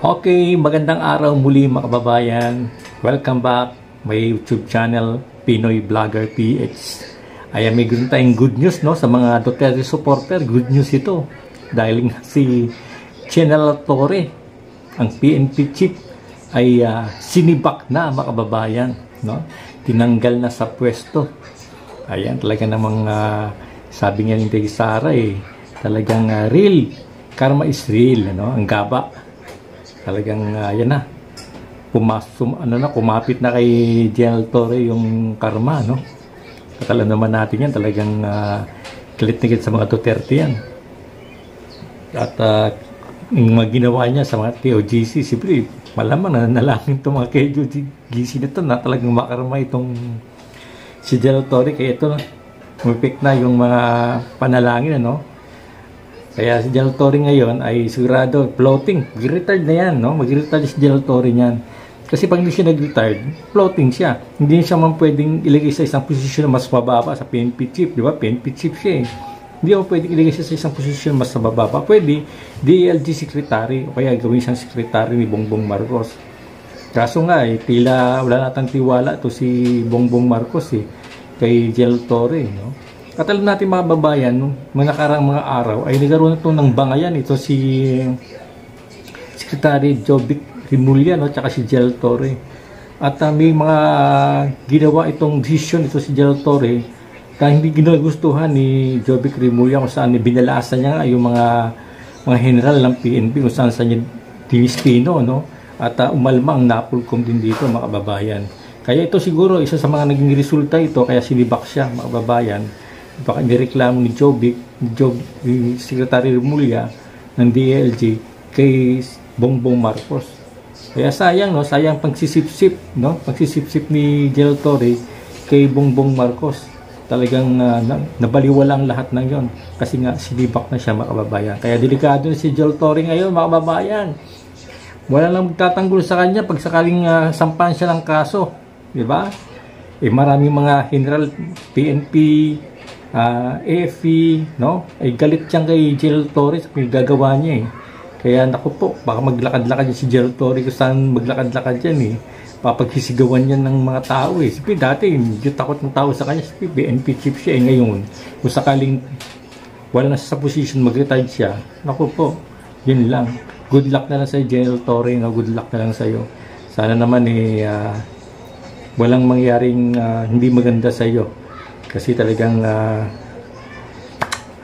Okay, magandang araw muli mga kababayan. Welcome back my YouTube channel, Pinoy Vlogger PH. Ayan, may ganoon tayong good news no, sa mga Duterte supporter. Good news ito. Dahil si General Torre, ang PNP chief, ay sinibak na mga kababayan. No? Tinanggal na sa pwesto. Ayan, talaga namang sabi nga ni Sara talagang real. Karma is real. No? Ang gaba. Talagang yan na. Kumapit na kay General Torre yung karma, no? Akala naman natin yan, talagang galit na galit sa mga Duterte yan. At yung mga ginawa niya sa mga KOGC, siyempre, malamang na nalangin itong mga KOGC na ito na talagang makarma itong si General Torre. Kaya ito, umipik na yung mga panalangin, ano? Kaya si General Torre ngayon ay sigurado floating. Mag-retired na yan, no? Mag-retired si General Torre niyan. Kasi pag hindi siya nag-retired, floating siya. Hindi siya man pwedeng ilagay sa isang posisyon na mas mababa sa PNP chief, di ba? PNP chief siya eh. Hindi mo pwedeng ilagay siya sa isang posisyon mas mababa. Pwede, DLG secretary o kaya gawin siyang secretary ni Bongbong Marcos. Kaso nga tila wala natang tiwala to si Bongbong Marcos kay General Torre, no? Katulad natin mga babayan, mga nakarang mga araw ay nagkaroon ito ng bangayan. Ito si Secretary Jovic Rimulya, no, tsaka si General Torre. At may mga ginawa itong decision ito si General Torre na hindi ginagustuhan ni Jovic Rimulya, kung saan binalasan niya nga yung mga general ng PNP, kung saan niya dinispino, no? At umalma ang napulkom din dito mga babayan. Kaya ito siguro isa sa mga naging resulta ito, kaya sinibak siya mga babayan. Baka nireklamo ni Jovic, Secretary Rimulya ng DLG kay Bongbong Marcos. Kaya sayang, no? Sayang pagsisip-sip, no? Pagsisip-sip ni General Torre kay Bongbong Marcos. Talagang nabaliwalang lahat ng yon kasi nga sinibak na siya mga kababayan. Kaya delikado si General Torre ngayon mga kababayan. Wala lang magtatanggol sa kanya pag sakaling sampahan siya ng kaso, di ba? Maraming mga general PNP, AFP, no? Ay galit siyang kay General Torre sa gagawa niya Kaya naku po, baka maglakad-lakad si General Torre kung saan maglakad-lakad yan papagsisigawan niya ng mga tao Siyempre dati, hindi takot ng tao sa kanya. Siyempre PNP chief siya ngayon. Kung sakaling wala na sa position, mag-retire siya, naku po, yun lang. Good luck na lang sa General Torre, no? Good luck na lang sa iyo. Sana naman walang mangyaring hindi maganda sa iyo. Kasi talagang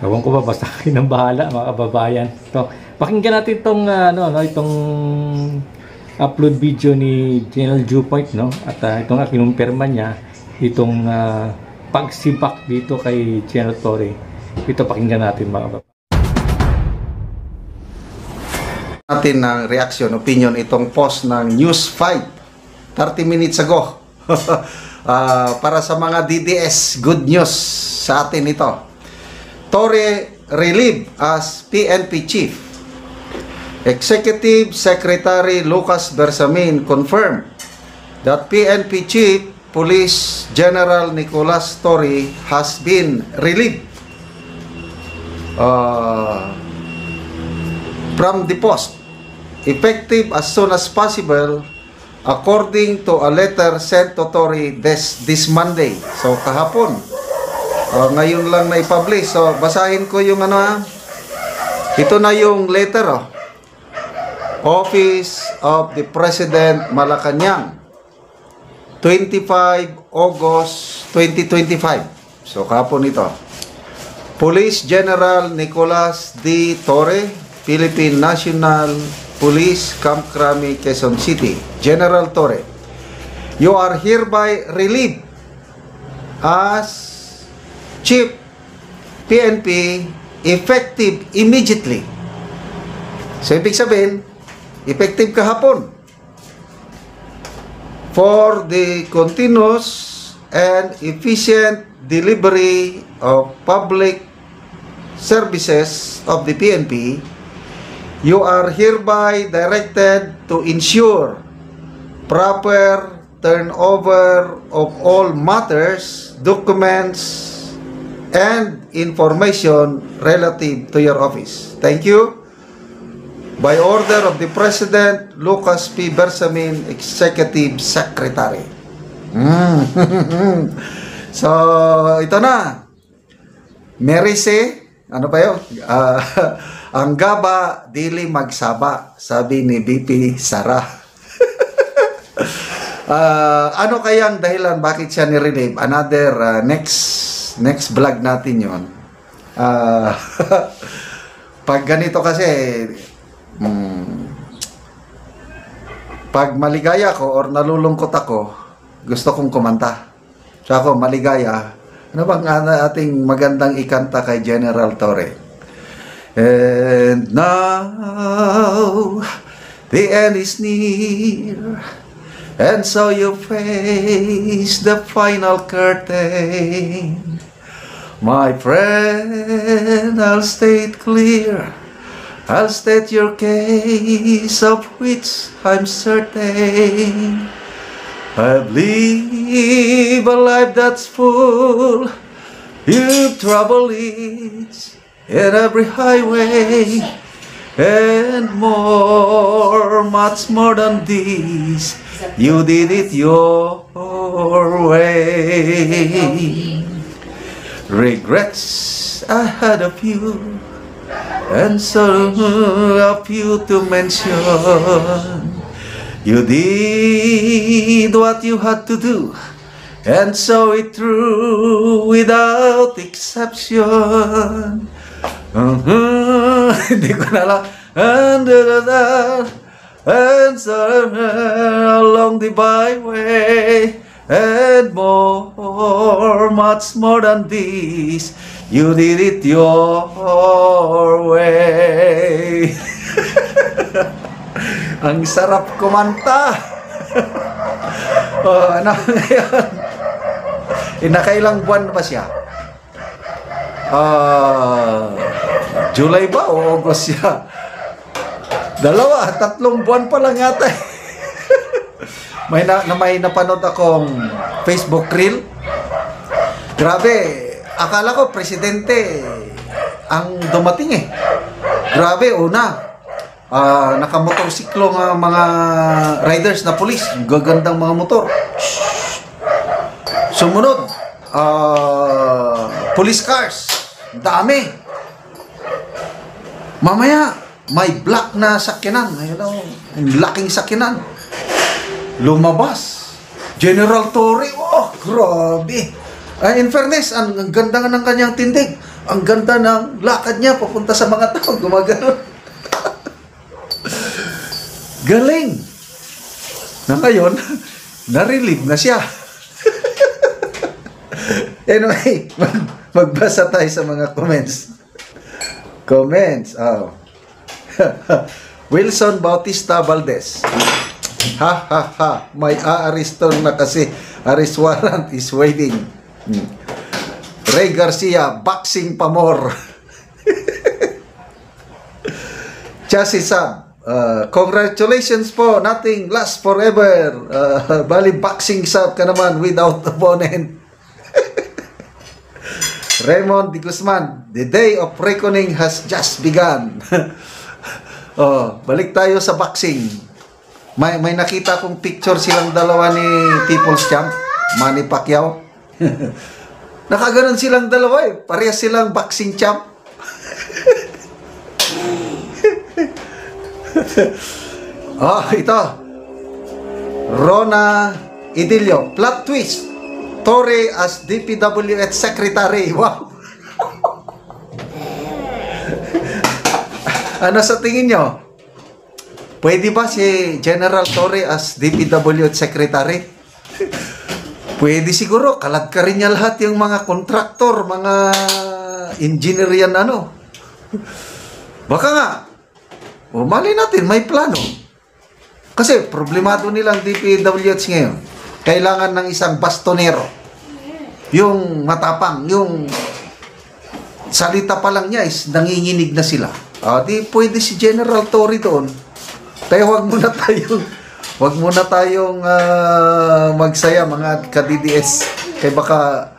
ewan ko ba, basta kayo ng bahala mga kababayan. So, pakinggan natin itong itong upload video ni General Jupoint, no? At ito nga kinumpirma niya itong pagsibak dito kay General Torre. Ito pakinggan natin mga kababayan. Natin ng reaction, opinion itong post ng News 5 30 minutes ago. Para sa mga DDS, good news sa atin ito. Torre relieved as PNP chief. Executive Secretary Lucas Bersamin confirmed that PNP Chief Police General Nicolas Torre has been relieved from the post, effective as soon as possible, according to a letter sent to Torre this Monday. So kahapon, ngayon lang na-publish. So basahin ko yung ito na yung letter Office of the President, Malacanang, 25 August 2025. So kahapon ito. Police General Nicolas D. Torre, Philippine National Police, Camp Crame, Quezon City. General Torre, you are hereby relieved as Chief PNP effective immediately. So ibig sabihin, effective kahapon for the continuous and efficient delivery of public services of the PNP. You are hereby directed to ensure proper turnover of all matters, documents, and information relative to your office. Thank you. by order of the President, Lucas P. Bersamin, Executive Secretary. So, ito na. Merise, ano pa yun? Ang gaba, dili magsaba, sabi ni BP Sara. Ano kayang dahilan bakit siya ni-relieve? Another next vlog natin yon. Pag ganito kasi, pag maligaya ko or nalulungkot ako, gusto kong kumanta. So ako, maligaya. Ano bang ating magandang ikanta kay General Torre? And now, the end is near, and so you face the final curtain. My friend, I'll state clear, I'll state your case, of which I'm certain. I live a life that's full, you trouble each in every highway, and more, much more than this, you did it your way. Regrets I had a few, and so a few to mention. You did what you had to do, and saw it through without exception. Hindi ko na lang. And so along the byway, and more, much more than this, you did it your way. Ang sarap kumanta. Ano ngayon? Nakailang buwan ba siya? July ba o August siya? 2, 3 buwan pa lang yata. May napanood akong Facebook reel. Grabe, akala ko presidente ang dumating eh. Grabe, una, nakamotorsiklo ng mga riders na pulis, gagandang mga motor. Sumunod, police cars, dami. Mamaya, may black na sakyanan, laking sakyanan. Lumabas, General Torre, oh, grabe. In fairness, ang ganda ng kanyang tindig. Ang ganda ng lakad niya papunta sa mga tao, gumagano. Galing! Na ngayon, na-relieve na siya. Anyway, magbasa tayo sa mga comments. Comments. Oh. Wilson Bautista Valdez. Ha ha ha. May aariston na kasi. Arrest warrant is waiting. Ray Garcia, boxing pamor. Chassis Sam. Congratulations po, nothing lasts forever. Bali boxing sub ka naman without opponent. Raymond Di Guzman, the day of reckoning has just begun. Balik tayo sa boxing. May nakita kong picture silang dalawa ni People's Champ, Manny Pacquiao. Nakaganon silang dalawa eh. Parehas silang boxing champ. Ito. Rona Idilio. Plot twist. Torre as DPWH Secretary. Wow. Ano sa tingin nyo? Pwede ba si General Torre as DPWH Secretary? Pwede siguro. Kalad ka rin niya lahat yung mga kontraktor, mga engineer yan ano. Baka nga. Mali natin, may plano. Kasi problemado nilang DPWH ngayon. Kailangan ng isang bastonero. Yung matapang, yung salita pa lang niya is nanginginig na sila. Di pwede si General Torre doon. Kaya wag muna tayong magsaya mga ka-DDS. Kaya baka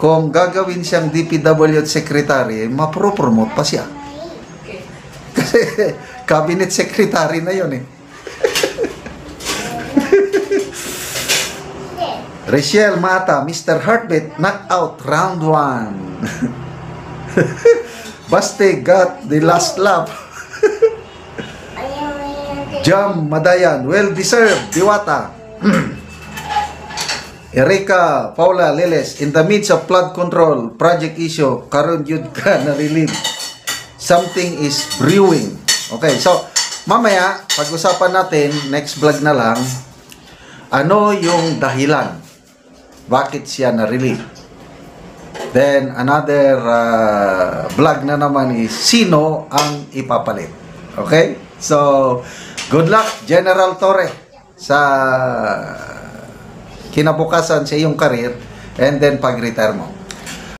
kung gagawin siyang DPWH Secretary, mapropromote pa siya. Cabinet secretary na yun eh. Rachel Mata, Mr. Heartbeat, knockout round 1. Baste got the last laugh. Jam Madayan, well deserved, Diwata. Erika Paula Leles, in the midst of flood control project issue, karon yun ka na-relieve. Something is brewing. Okay, so mamaya pag-usapan natin, next vlog na lang, ano yung dahilan bakit siya na-relieve. Then another vlog na naman is sino ang ipapalit. Okay? So good luck General Torre sa kinabukasan sa iyong career and then pag-retire mo.